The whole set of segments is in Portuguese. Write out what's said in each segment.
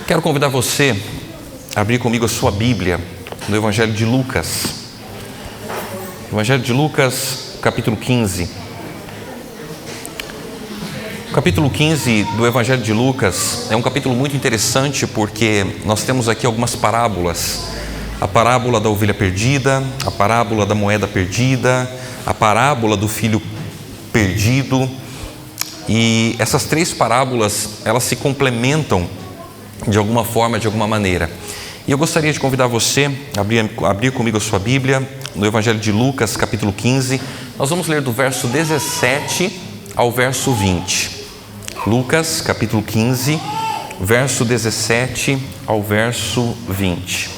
Quero convidar você a abrir comigo a sua Bíblia no Evangelho de Lucas. Evangelho de Lucas, capítulo 15. O capítulo 15 do Evangelho de Lucas é um capítulo muito interessante porque nós temos aqui algumas parábolas. A parábola da ovelha perdida, a parábola da moeda perdida, a parábola do filho perdido. E essas três parábolas, elas se complementam de alguma forma, de alguma maneira. E eu gostaria de convidar você a abrir comigo a sua Bíblia no Evangelho de Lucas, capítulo 15. Nós vamos ler do verso 17 ao verso 20. Lucas, capítulo 15, verso 17 ao verso 20.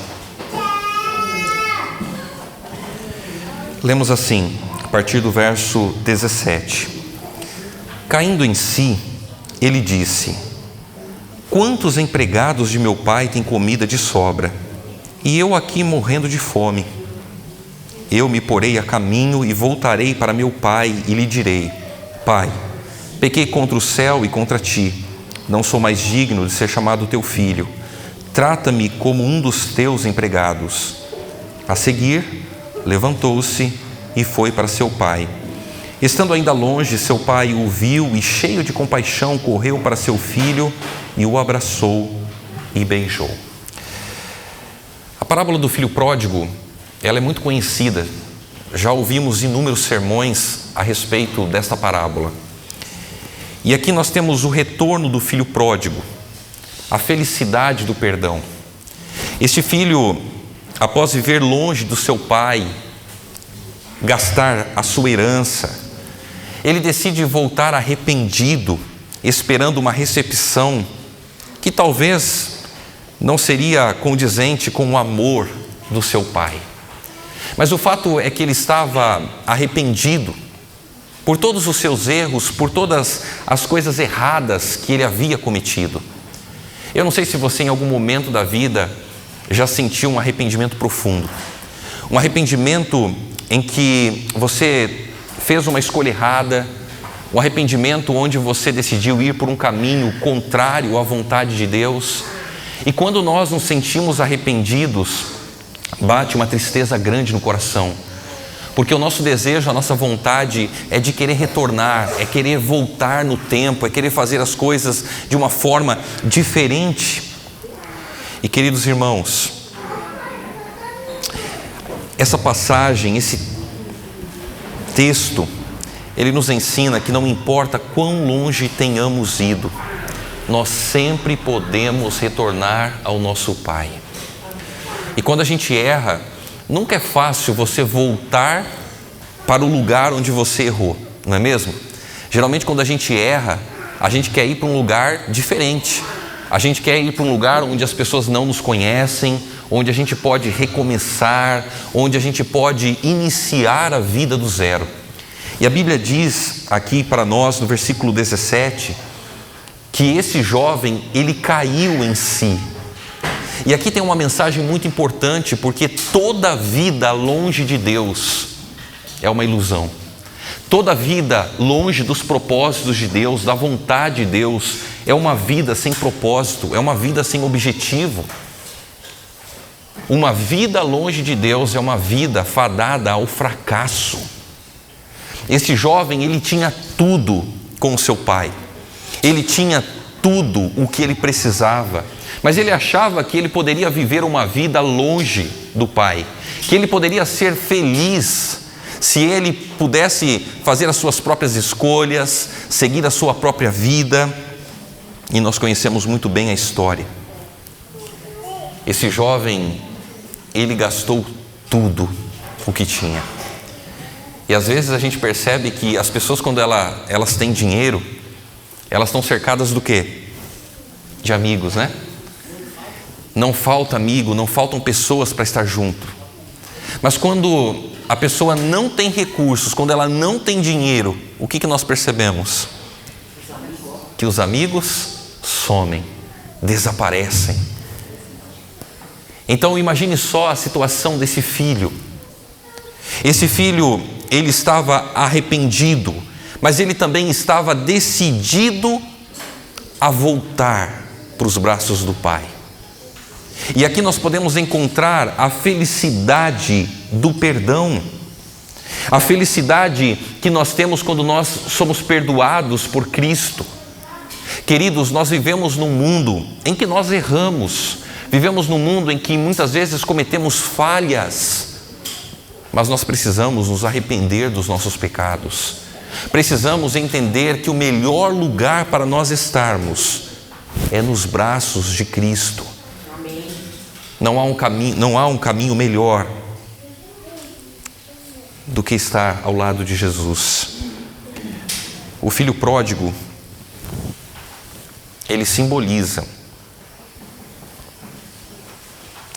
Lemos assim, a partir do verso 17. Caindo em si, ele disse: quantos empregados de meu pai têm comida de sobra, e eu aqui morrendo de fome? Eu me porei a caminho e voltarei para meu pai e lhe direi: Pai, pequei contra o céu e contra ti, não sou mais digno de ser chamado teu filho. Trata-me como um dos teus empregados. A seguir, levantou-se e foi para seu pai. Estando ainda longe, seu pai o viu e, cheio de compaixão, correu para seu filho e o abraçou e beijou. A parábola do filho pródigo, ela é muito conhecida. Já ouvimos inúmeros sermões a respeito desta parábola. E aqui nós temos o retorno do filho pródigo, a felicidade do perdão. Este filho, após viver longe do seu pai, gastar a sua herança, ele decide voltar arrependido, esperando uma recepção que talvez não seria condizente com o amor do seu pai. Mas o fato é que ele estava arrependido por todos os seus erros, por todas as coisas erradas que ele havia cometido. Eu não sei se você em algum momento da vida já sentiu um arrependimento profundo. Um arrependimento em que você fez uma escolha errada, um arrependimento onde você decidiu ir por um caminho contrário à vontade de Deus. E quando nós nos sentimos arrependidos, bate uma tristeza grande no coração, porque o nosso desejo, a nossa vontade é de querer retornar, é querer voltar no tempo, é querer fazer as coisas de uma forma diferente. E queridos irmãos, essa passagem, esse texto, ele nos ensina que não importa quão longe tenhamos ido, nós sempre podemos retornar ao nosso Pai. E quando a gente erra, nunca é fácil você voltar para o lugar onde você errou, não é mesmo? Geralmente quando a gente erra, a gente quer ir para um lugar diferente. A gente quer ir para um lugar onde as pessoas não nos conhecem, onde a gente pode recomeçar, onde a gente pode iniciar a vida do zero. E a Bíblia diz aqui para nós, no versículo 17, que esse jovem, ele caiu em si. E aqui tem uma mensagem muito importante, porque toda vida longe de Deus é uma ilusão. Toda vida longe dos propósitos de Deus, da vontade de Deus, é uma vida sem propósito, é uma vida sem objetivo. Uma vida longe de Deus é uma vida fadada ao fracasso. Esse jovem, ele tinha tudo com o seu pai. Ele tinha tudo o que ele precisava. Mas ele achava que ele poderia viver uma vida longe do pai. Que ele poderia ser feliz se ele pudesse fazer as suas próprias escolhas, seguir a sua própria vida. E nós conhecemos muito bem a história. Esse jovem, ele gastou tudo o que tinha. E às vezes a gente percebe que as pessoas, quando elas têm dinheiro, elas estão cercadas do quê? De amigos, né? Não falta amigo, não faltam pessoas para estar junto. Mas quando a pessoa não tem recursos, quando ela não tem dinheiro, o que nós percebemos? Que os amigos somem, desaparecem. Então imagine só a situação desse filho. Esse filho, ele estava arrependido, mas ele também estava decidido a voltar para os braços do pai. E aqui nós podemos encontrar a felicidade do perdão, a felicidade que nós temos quando nós somos perdoados por Cristo. Queridos, nós vivemos num mundo em que nós erramos, vivemos num mundo em que muitas vezes cometemos falhas, mas nós precisamos nos arrepender dos nossos pecados. Precisamos entender que o melhor lugar para nós estarmos é nos braços de Cristo. Amém. Não há um caminho melhor do que estar ao lado de Jesus. O filho pródigo, ele simboliza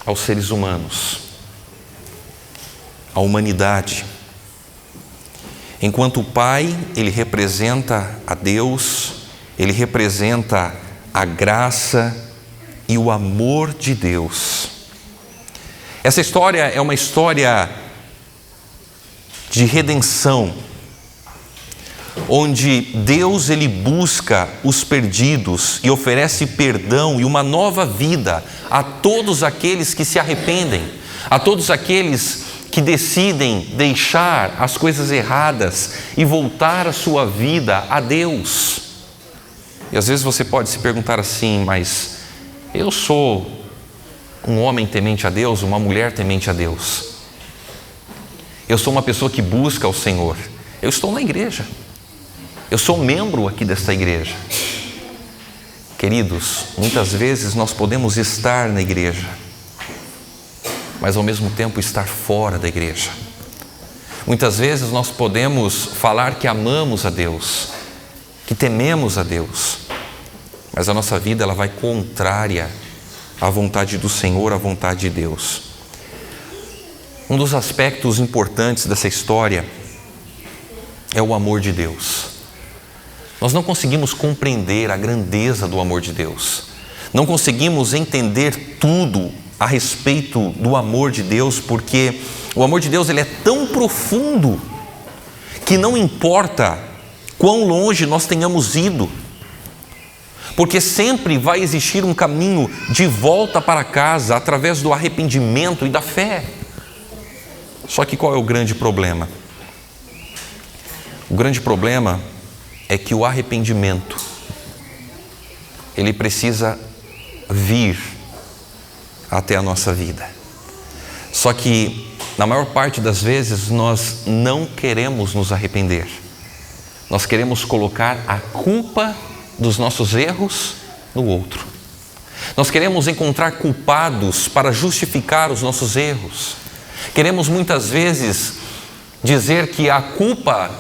aos seres humanos, a humanidade. Enquanto o pai, ele representa a Deus, ele representa a graça e o amor de Deus. Essa história é uma história de redenção, onde Deus ele busca os perdidos e oferece perdão e uma nova vida a todos aqueles que se arrependem, a todos aqueles que decidem deixar as coisas erradas e voltar a sua vida a Deus. E às vezes você pode se perguntar assim, mas eu sou um homem temente a Deus, uma mulher temente a Deus. Eu sou uma pessoa que busca o Senhor. Eu estou na igreja. Eu sou membro aqui desta igreja. Queridos, muitas vezes nós podemos estar na igreja, mas ao mesmo tempo estar fora da igreja. Muitas vezes nós podemos falar que amamos a Deus, que tememos a Deus, mas a nossa vida ela vai contrária à vontade do Senhor, à vontade de Deus. Um dos aspectos importantes dessa história é o amor de Deus. Nós não conseguimos compreender a grandeza do amor de Deus. Não conseguimos entender tudo a respeito do amor de Deus, porque o amor de Deus ele é tão profundo que não importa quão longe nós tenhamos ido, porque sempre vai existir um caminho de volta para casa através do arrependimento e da fé. Só que qual é o grande problema? O grande problema é que o arrependimento ele precisa vir até a nossa vida. Só que na maior parte das vezes nós não queremos nos arrepender. Nós queremos colocar a culpa dos nossos erros no outro. Nós queremos encontrar culpados para justificar os nossos erros. Queremos muitas vezes dizer que a culpa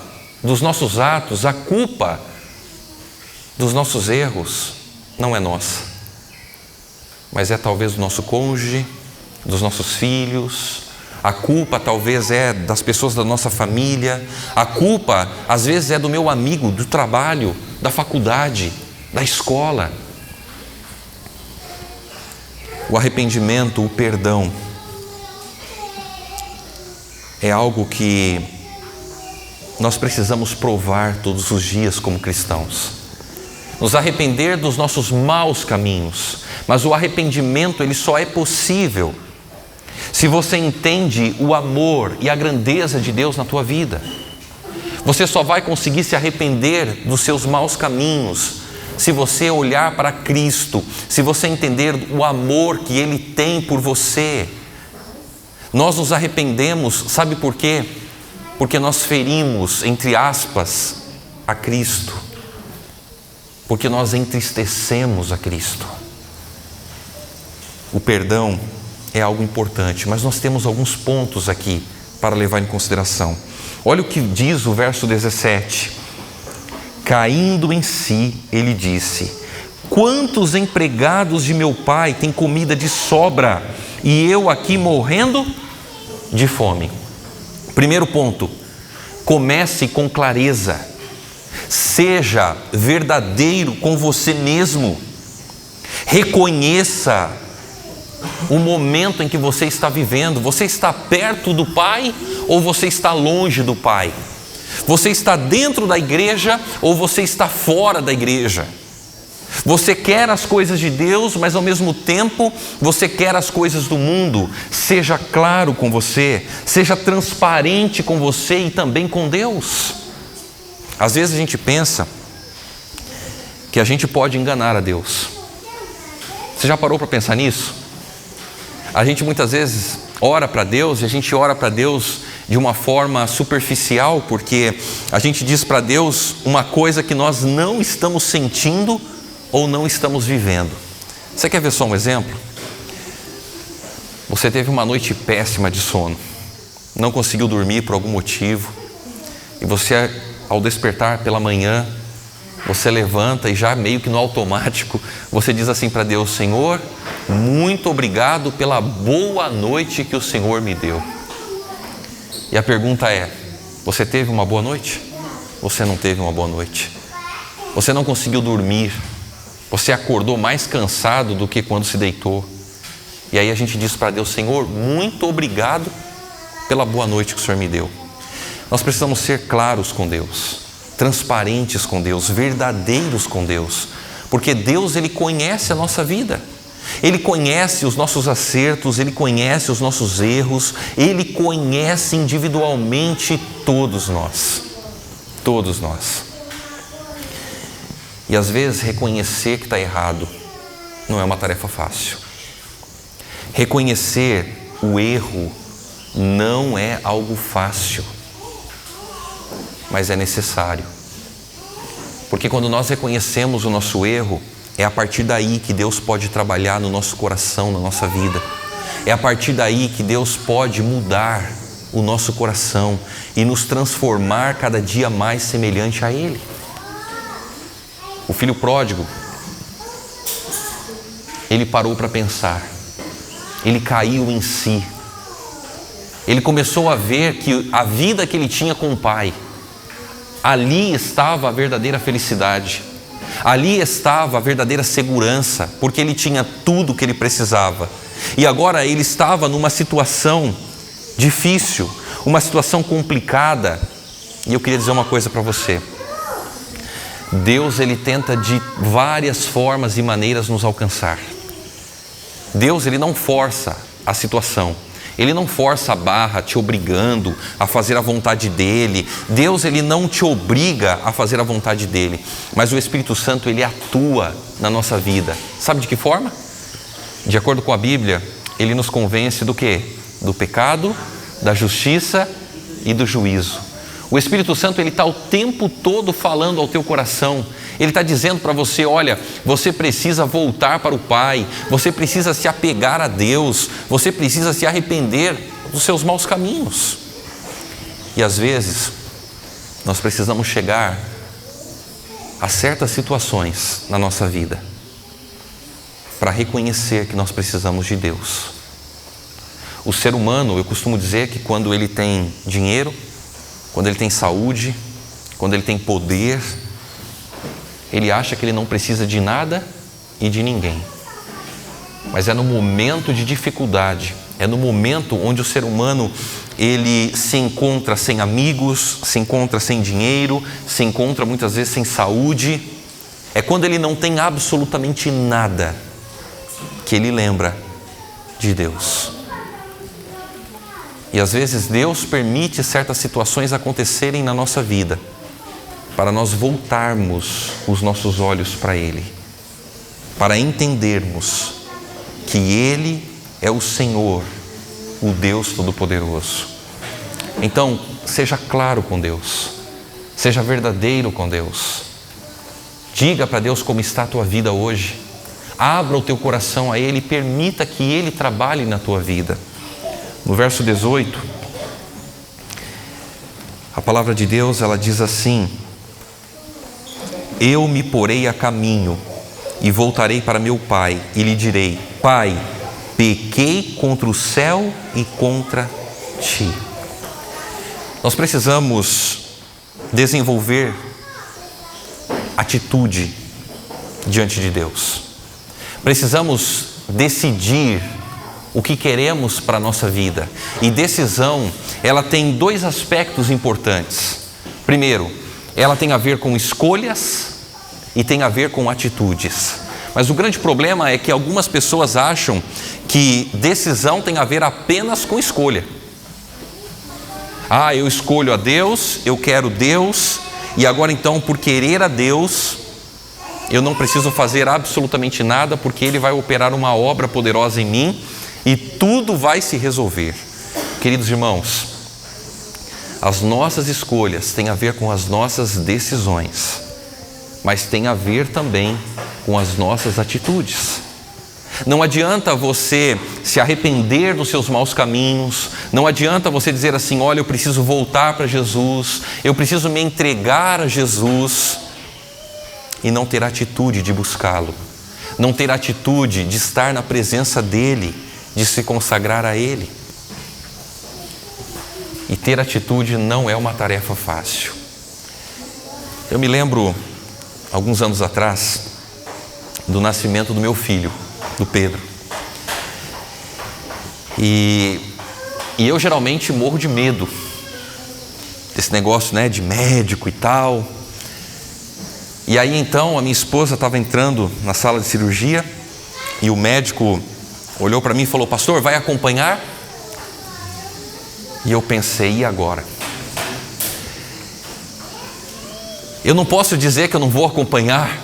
dos nossos atos, a culpa dos nossos erros não é nossa, mas é talvez do nosso cônjuge, dos nossos filhos. A culpa talvez é das pessoas da nossa família. A culpa às vezes é do meu amigo, do trabalho, da faculdade, da escola. O arrependimento, o perdão é algo que nós precisamos provar todos os dias como cristãos. Nos arrepender dos nossos maus caminhos. Mas o arrependimento ele só é possível se você entende o amor e a grandeza de Deus na tua vida. Você só vai conseguir se arrepender dos seus maus caminhos se você olhar para Cristo, se você entender o amor que Ele tem por você. Nós nos arrependemos, sabe por quê? Porque nós ferimos, entre aspas, a Cristo. Porque nós entristecemos a Cristo. O perdão é algo importante, mas nós temos alguns pontos aqui para levar em consideração. Olha o que diz o verso 17. Caindo em si, ele disse: quantos empregados de meu pai têm comida de sobra e eu aqui morrendo de fome? Primeiro ponto, comece com clareza. Seja verdadeiro com você mesmo. Reconheça o momento em que você está vivendo. Você está perto do Pai ou você está longe do Pai? Você está dentro da igreja ou você está fora da igreja? Você quer as coisas de Deus, mas ao mesmo tempo você quer as coisas do mundo. Seja claro com você, seja transparente com você e também com Deus. Às vezes a gente pensa que a gente pode enganar a Deus. Você já parou para pensar nisso? A gente muitas vezes ora para Deus e a gente ora para Deus de uma forma superficial, porque a gente diz para Deus uma coisa que nós não estamos sentindo ou não estamos vivendo. Você quer ver só um exemplo? Você teve uma noite péssima de sono, não conseguiu dormir por algum motivo, e você, ao despertar pela manhã, você levanta e já meio que no automático, você diz assim para Deus: Senhor, muito obrigado pela boa noite que o Senhor me deu. E a pergunta é: você teve uma boa noite? Você não teve uma boa noite. Você não conseguiu dormir. Você acordou mais cansado do que quando se deitou. E aí a gente diz para Deus: Senhor, muito obrigado pela boa noite que o Senhor me deu. Nós precisamos ser claros com Deus, transparentes com Deus, verdadeiros com Deus, porque Deus, Ele conhece a nossa vida. Ele conhece os nossos acertos, Ele conhece os nossos erros, Ele conhece individualmente todos nós. Todos nós. E às vezes reconhecer que está errado não é uma tarefa fácil. Reconhecer o erro não é algo fácil, mas é necessário. Porque quando nós reconhecemos o nosso erro, é a partir daí que Deus pode trabalhar no nosso coração, na nossa vida. É a partir daí que Deus pode mudar o nosso coração e nos transformar cada dia mais semelhante a Ele. O filho pródigo, ele parou para pensar, ele caiu em si. Ele começou a ver que a vida que ele tinha com o pai, ali estava a verdadeira felicidade. Ali estava a verdadeira segurança, porque ele tinha tudo o que ele precisava. E agora ele estava numa situação difícil, uma situação complicada. E eu queria dizer uma coisa para você. Deus, Ele tenta de várias formas e maneiras nos alcançar. Deus, Ele não força a situação. Ele não força a barra te obrigando a fazer a vontade dEle. Deus, Ele não te obriga a fazer a vontade dEle. Mas o Espírito Santo, Ele atua na nossa vida. Sabe de que forma? De acordo com a Bíblia, Ele nos convence do quê? Do pecado, da justiça e do juízo. O Espírito Santo, Ele está o tempo todo falando ao teu coração. Ele está dizendo para você: olha, você precisa voltar para o Pai, você precisa se apegar a Deus, você precisa se arrepender dos seus maus caminhos. E às vezes, nós precisamos chegar a certas situações na nossa vida para reconhecer que nós precisamos de Deus. O ser humano, eu costumo dizer que quando ele tem dinheiro, quando ele tem saúde, quando ele tem poder, ele acha que ele não precisa de nada e de ninguém. Mas é no momento de dificuldade, é no momento onde o ser humano, ele se encontra sem amigos, se encontra sem dinheiro, se encontra muitas vezes sem saúde. É quando ele não tem absolutamente nada que ele lembra de Deus. E às vezes Deus permite certas situações acontecerem na nossa vida para nós voltarmos os nossos olhos para Ele, para entendermos que Ele é o Senhor, o Deus Todo-Poderoso. Então, seja claro com Deus, seja verdadeiro com Deus. Diga para Deus como está a tua vida hoje. Abra o teu coração a Ele e permita que Ele trabalhe na tua vida. No verso 18, a palavra de Deus, ela diz assim: eu me porei a caminho e voltarei para meu pai e lhe direi: Pai, pequei contra o céu e contra ti. Nós precisamos desenvolver atitude diante de Deus. Precisamos decidir o que queremos para a nossa vida. E decisão, ela tem dois aspectos importantes. Primeiro, ela tem a ver com escolhas e tem a ver com atitudes. Mas o grande problema é que algumas pessoas acham que decisão tem a ver apenas com escolha. Eu escolho a Deus, eu quero Deus, e agora então, por querer a Deus, eu não preciso fazer absolutamente nada, porque Ele vai operar uma obra poderosa em mim e tudo vai se resolver. Queridos irmãos, as nossas escolhas têm a ver com as nossas decisões, mas tem a ver também com as nossas atitudes. Não adianta você se arrepender dos seus maus caminhos, não adianta você dizer assim: olha, eu preciso voltar para Jesus, eu preciso me entregar a Jesus, e não ter atitude de buscá-lo, não ter atitude de estar na presença dEle, de se consagrar a Ele. E ter atitude não é uma tarefa fácil. Eu me lembro, alguns anos atrás, do nascimento do meu filho, do Pedro. E eu geralmente morro de medo desse negócio, né, de médico e tal. E aí então a minha esposa estava entrando na sala de cirurgia e o médico olhou para mim e falou: pastor, vai acompanhar? E eu pensei: e agora? Eu não posso dizer que eu não vou acompanhar,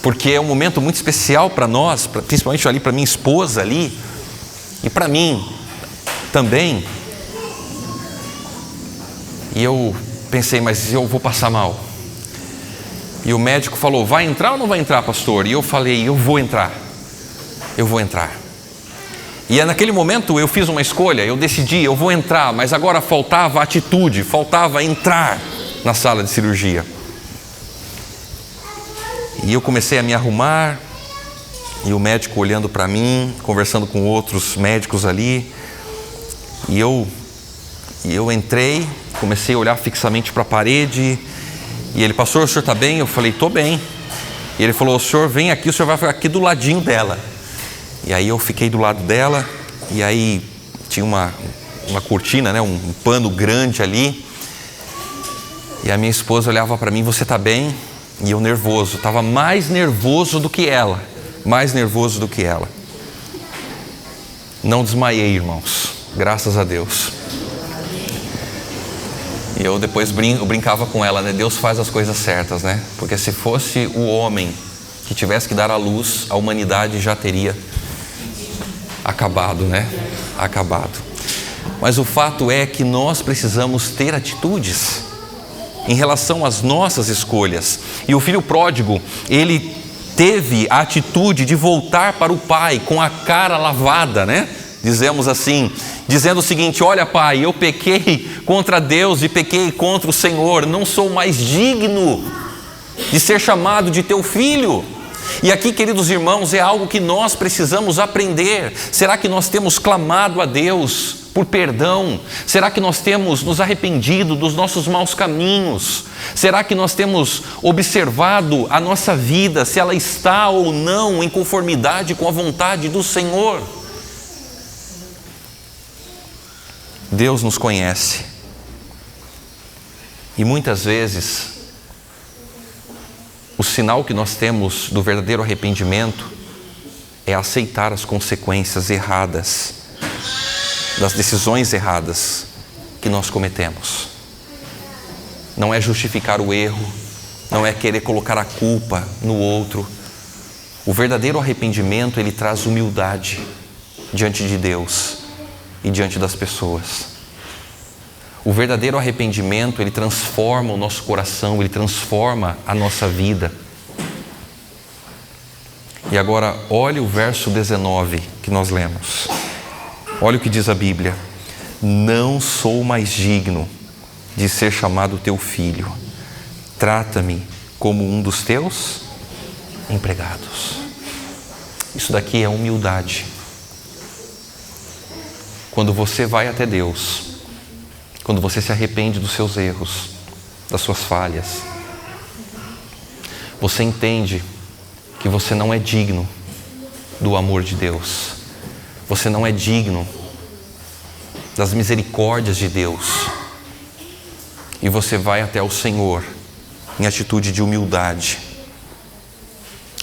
porque é um momento muito especial para nós, principalmente ali para minha esposa ali, e para mim também. E eu pensei: mas eu vou passar mal. E o médico falou: vai entrar ou não vai entrar, pastor? E eu falei: eu vou entrar. E naquele momento eu fiz uma escolha, eu decidi, eu vou entrar, mas agora faltava atitude, faltava entrar na sala de cirurgia. E eu comecei a me arrumar, e o médico olhando para mim, conversando com outros médicos ali, e eu entrei, comecei a olhar fixamente para a parede, e ele: pastor, o senhor está bem? Eu falei: estou bem. E ele falou: o senhor vem aqui, o senhor vai ficar aqui do ladinho dela. E aí eu fiquei do lado dela, e aí tinha uma cortina, né, um pano grande ali, e a minha esposa olhava para mim: você está bem? E eu nervoso, estava mais nervoso do que ela. Não desmaiei, irmãos, graças a Deus. E eu depois brincava com ela, né? Deus faz as coisas certas, né? Porque se fosse o homem que tivesse que dar à luz, a humanidade já teria acabado, né? Mas o fato é que nós precisamos ter atitudes em relação às nossas escolhas. E o filho pródigo, ele teve a atitude de voltar para o pai com a cara lavada, né? Dizemos assim, dizendo o seguinte: olha, pai, eu pequei contra Deus e pequei contra o Senhor, não sou mais digno de ser chamado de teu filho. E aqui, queridos irmãos, é algo que nós precisamos aprender. Será que nós temos clamado a Deus por perdão? Será que nós temos nos arrependido dos nossos maus caminhos? Será que nós temos observado a nossa vida, se ela está ou não em conformidade com a vontade do Senhor? Deus nos conhece. E muitas vezes o sinal que nós temos do verdadeiro arrependimento é aceitar as consequências erradas das decisões erradas que nós cometemos. Não é justificar o erro, não é querer colocar a culpa no outro. O verdadeiro arrependimento, ele traz humildade diante de Deus e diante das pessoas. O verdadeiro arrependimento, ele transforma o nosso coração, ele transforma a nossa vida. E agora, olhe o verso 19 que nós lemos. Olha o que diz a Bíblia: não sou mais digno de ser chamado teu filho, trata-me como um dos teus empregados. Isso daqui é humildade. Quando você vai até Deus, quando você se arrepende dos seus erros, das suas falhas, você entende que você não é digno do amor de Deus, você não é digno das misericórdias de Deus, e você vai até o Senhor em atitude de humildade,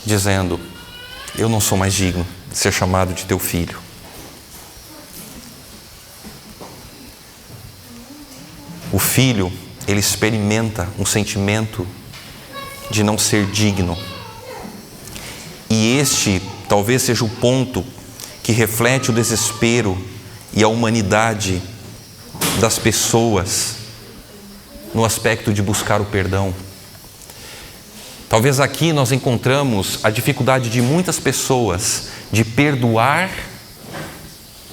dizendo: eu não sou mais digno de ser chamado de teu filho. O filho, ele experimenta um sentimento de não ser digno. E este talvez seja o ponto que reflete o desespero e a humanidade das pessoas no aspecto de buscar o perdão. Talvez aqui nós encontramos a dificuldade de muitas pessoas de perdoar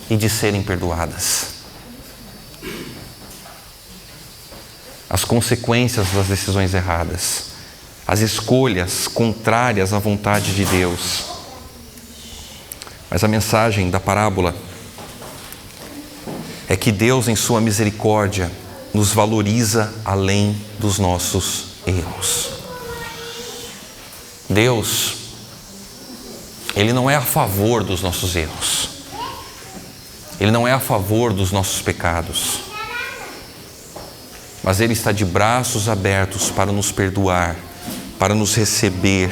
e de serem perdoadas. As consequências das decisões erradas, as escolhas contrárias à vontade de Deus. Mas a mensagem da parábola é que Deus, em sua misericórdia, nos valoriza além dos nossos erros. Deus, Ele não é a favor dos nossos erros. Ele não é a favor dos nossos pecados. Mas Ele está de braços abertos para nos perdoar, para nos receber.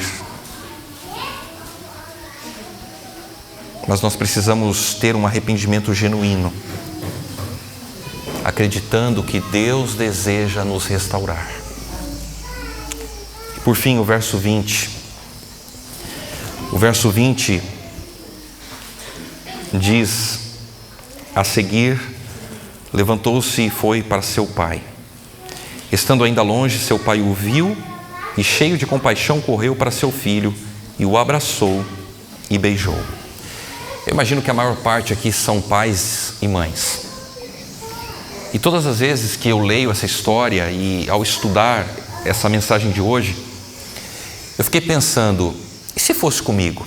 Mas nós precisamos ter um arrependimento genuíno, acreditando que Deus deseja nos restaurar. E por fim, o verso 20. O verso 20 diz: a seguir, levantou-se e foi para seu pai. Estando ainda longe, seu pai o viu e, cheio de compaixão, correu para seu filho e o abraçou e beijou. Eu imagino que a maior parte aqui são pais e mães. E todas as vezes que eu leio essa história e ao estudar essa mensagem de hoje, eu fiquei pensando: e se fosse comigo?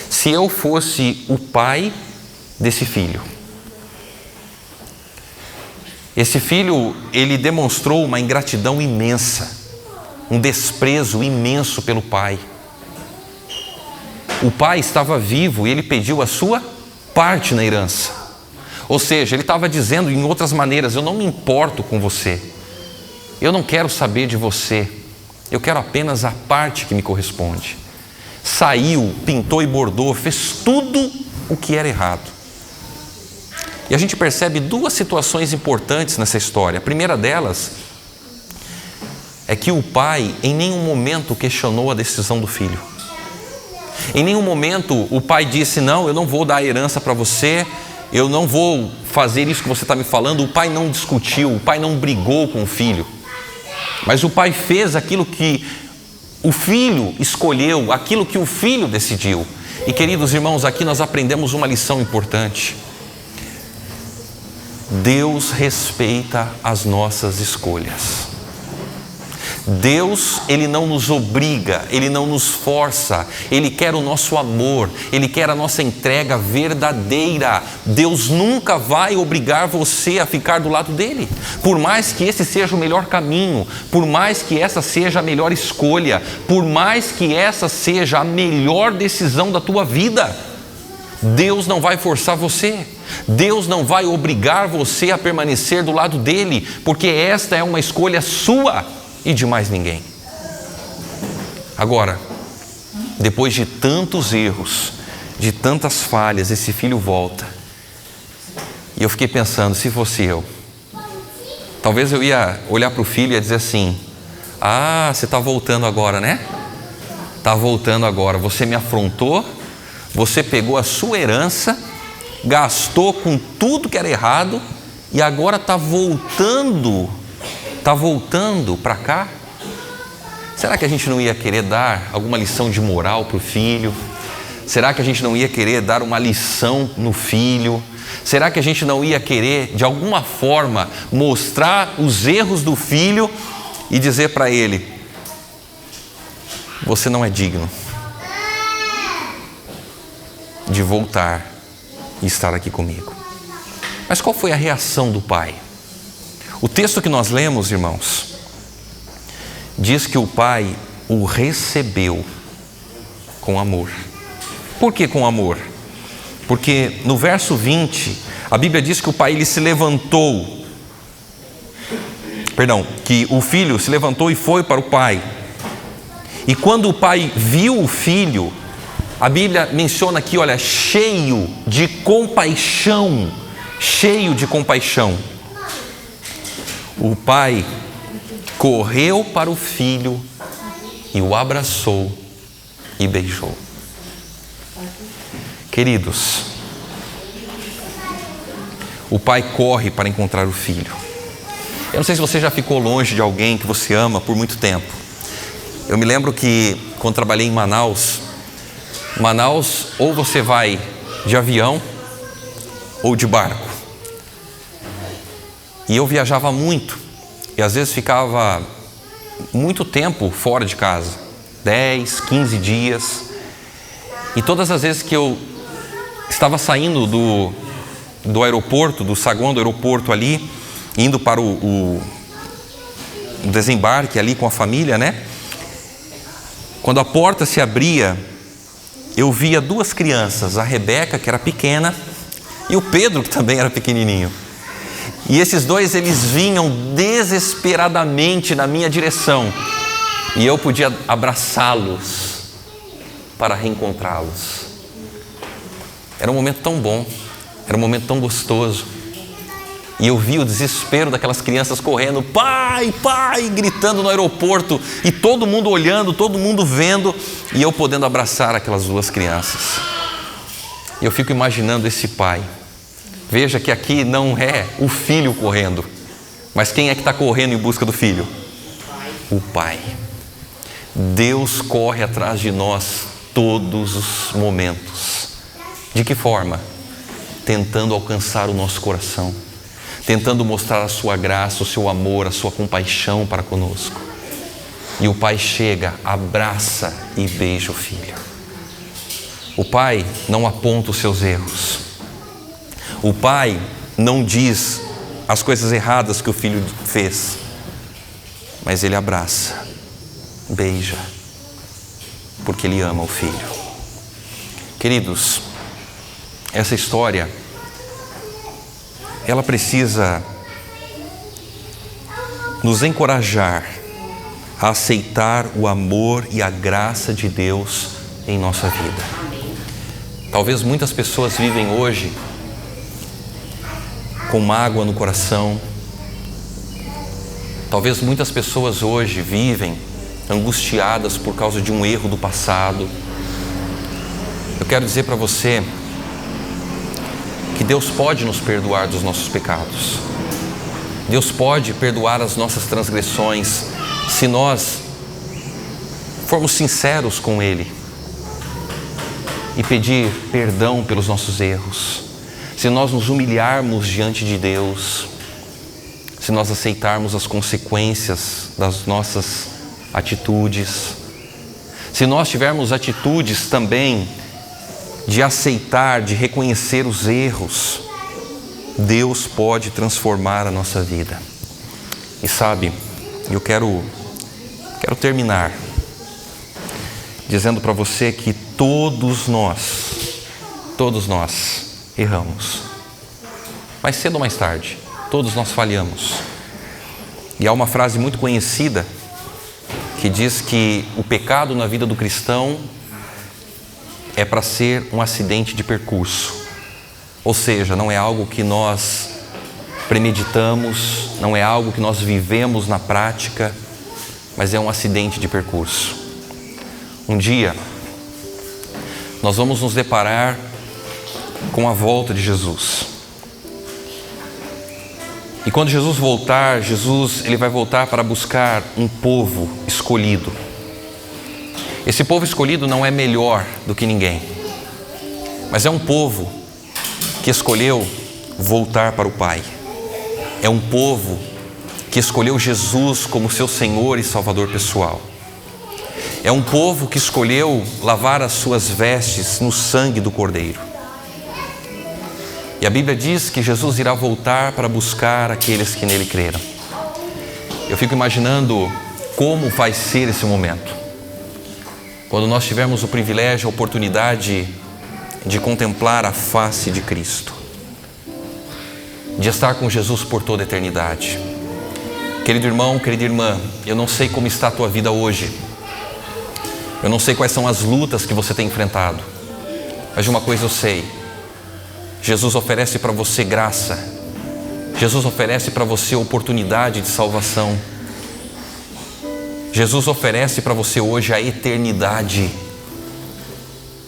Se eu fosse o pai desse filho? Esse filho, ele demonstrou uma ingratidão imensa, um desprezo imenso pelo pai. O pai estava vivo e ele pediu a sua parte na herança. Ou seja, ele estava dizendo em outras maneiras: eu não me importo com você, eu não quero saber de você, eu quero apenas a parte que me corresponde. Saiu, pintou e bordou, fez tudo o que era errado. E a gente percebe duas situações importantes nessa história. A primeira delas é que o pai em nenhum momento questionou a decisão do filho. Em nenhum momento o pai disse: não, eu não vou dar a herança para você, eu não vou fazer isso que você está me falando. O pai não discutiu, o pai não brigou com o filho. Mas o pai fez aquilo que o filho escolheu, aquilo que o filho decidiu. E, queridos irmãos, aqui nós aprendemos uma lição importante. Deus respeita as nossas escolhas. Deus, Ele não nos obriga, Ele não nos força, Ele quer o nosso amor, Ele quer a nossa entrega verdadeira. Deus nunca vai obrigar você a ficar do lado dEle, por mais que esse seja o melhor caminho, por mais que essa seja a melhor escolha, por mais que essa seja a melhor decisão da tua vida. Deus não vai forçar você, Deus não vai obrigar você a permanecer do lado dEle, porque esta é uma escolha sua e de mais ninguém. Agora, depois de tantos erros, de tantas falhas, esse filho volta. E eu fiquei pensando: se fosse eu, talvez eu ia olhar para o filho e ia dizer assim: ah, você está voltando agora, né? Está voltando agora, você me afrontou, você pegou a sua herança, gastou com tudo que era errado e agora está voltando para cá. Será que a gente não ia querer dar alguma lição de moral para o filho? Será que a gente não ia querer dar uma lição no filho? Será que a gente não ia querer, de alguma forma, mostrar os erros do filho e dizer para ele: você não é digno de voltar e estar aqui comigo? Mas qual foi a reação do pai? O texto que nós lemos, irmãos, diz que o pai o recebeu com amor. Por que com amor? Porque no verso 20, a Bíblia diz que o pai, ele se levantou. Que o filho se levantou e foi para o pai. E quando o pai viu o filho, a Bíblia menciona aqui, olha, cheio de compaixão, cheio de compaixão. O pai correu para o filho e o abraçou e beijou. Queridos, o pai corre para encontrar o filho. Eu não sei se você já ficou longe de alguém que você ama por muito tempo. Eu me lembro que quando trabalhei em Manaus, ou você vai de avião ou de barco. E eu viajava muito e às vezes ficava muito tempo fora de casa, 10, 15 dias. E todas as vezes que eu estava saindo do aeroporto, do saguão do aeroporto ali, indo para o desembarque ali com a família, né? Quando a porta se abria, eu via duas crianças, a Rebeca, que era pequena, e o Pedro, que também era pequenininho. E esses dois, eles vinham desesperadamente na minha direção. E eu podia abraçá-los para reencontrá-los. Era um momento tão bom, era um momento tão gostoso. E eu vi o desespero daquelas crianças correndo, pai, pai, gritando no aeroporto, e todo mundo olhando, todo mundo vendo, e eu podendo abraçar aquelas duas crianças. E eu fico imaginando esse pai. Veja que aqui não é o filho correndo, mas quem é que está correndo em busca do filho? O pai. Deus corre atrás de nós todos os momentos. De que forma? Tentando alcançar o nosso coração, tentando mostrar a sua graça, o seu amor, a sua compaixão para conosco. E o pai chega, abraça e beija o filho. O pai não aponta os seus erros. O pai não diz as coisas erradas que o filho fez, mas ele abraça, beija, porque ele ama o filho. Queridos, essa história, ela precisa nos encorajar a aceitar o amor e a graça de Deus em nossa vida. Talvez muitas pessoas vivem hoje com mágoa no coração. Talvez muitas pessoas hoje vivem angustiadas por causa de um erro do passado. Eu quero dizer para você que Deus pode nos perdoar dos nossos pecados. Deus pode perdoar as nossas transgressões se nós formos sinceros com Ele e pedir perdão pelos nossos erros. Se nós nos humilharmos diante de Deus, se nós aceitarmos as consequências das nossas atitudes, se nós tivermos atitudes também de aceitar, de reconhecer os erros, Deus pode transformar a nossa vida. E sabe, eu quero terminar dizendo para você que todos nós erramos. Mais cedo ou mais tarde, todos nós falhamos. E há uma frase muito conhecida que diz que o pecado na vida do cristão é para ser um acidente de percurso. Ou seja, não é algo que nós premeditamos, não é algo que nós vivemos na prática, mas é um acidente de percurso. Um dia, nós vamos nos deparar com a volta de Jesus. E quando Jesus voltar, ele vai voltar para buscar um povo escolhido. Esse povo escolhido não é melhor do que ninguém, mas é um povo que escolheu voltar para o Pai. É um povo que escolheu Jesus como seu Senhor e Salvador pessoal. É um povo que escolheu lavar as suas vestes no sangue do Cordeiro. E a Bíblia diz que Jesus irá voltar para buscar aqueles que nele creram. Eu fico imaginando como vai ser esse momento, quando nós tivermos o privilégio, a oportunidade de contemplar a face de Cristo, de estar com Jesus por toda a eternidade. Querido irmão, querida irmã, eu não sei como está a tua vida hoje. Eu não sei quais são as lutas que você tem enfrentado, mas de uma coisa eu sei: Jesus oferece para você graça, Jesus oferece para você oportunidade de salvação, Jesus oferece para você hoje a eternidade,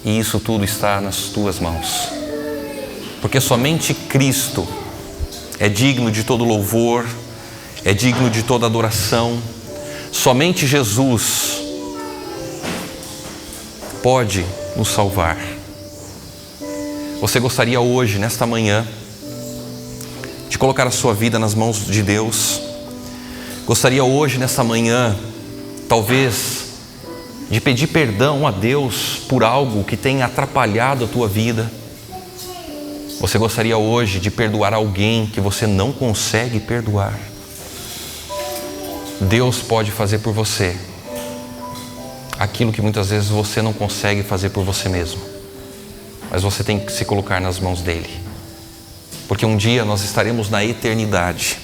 e isso tudo está nas tuas mãos, porque somente Cristo é digno de todo louvor, é digno de toda adoração. Somente Jesus pode nos salvar. Você gostaria hoje, nesta manhã, de colocar a sua vida nas mãos de Deus? Gostaria hoje, nesta manhã, talvez, de pedir perdão a Deus por algo que tenha atrapalhado a tua vida? Você gostaria hoje de perdoar alguém que você não consegue perdoar? Deus pode fazer por você aquilo que muitas vezes você não consegue fazer por você mesmo, mas você tem que se colocar nas mãos dele, porque um dia nós estaremos na eternidade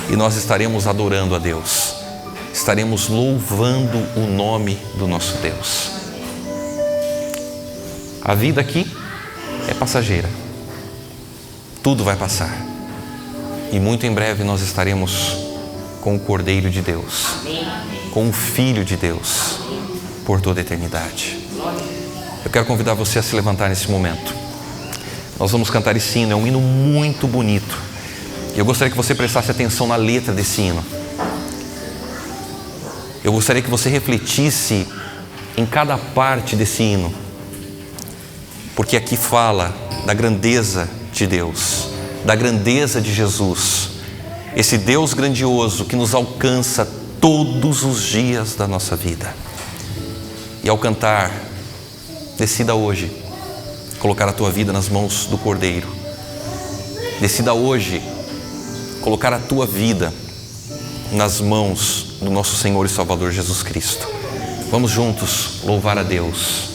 e nós estaremos adorando a Deus, estaremos louvando o nome do nosso Deus. A vida aqui é passageira, tudo vai passar, e muito em breve nós estaremos com o Cordeiro de Deus, com o Filho de Deus, por toda a eternidade. Eu quero convidar você a se levantar nesse momento. Nós vamos cantar esse hino, é um hino muito bonito, e eu gostaria que você prestasse atenção na letra desse hino. Eu gostaria que você refletisse em cada parte desse hino, porque aqui fala da grandeza de Deus, da grandeza de Jesus, esse Deus grandioso que nos alcança todos os dias da nossa vida. E ao cantar, decida hoje colocar a tua vida nas mãos do Cordeiro. Decida hoje colocar a tua vida nas mãos do nosso Senhor e Salvador Jesus Cristo. Vamos juntos louvar a Deus.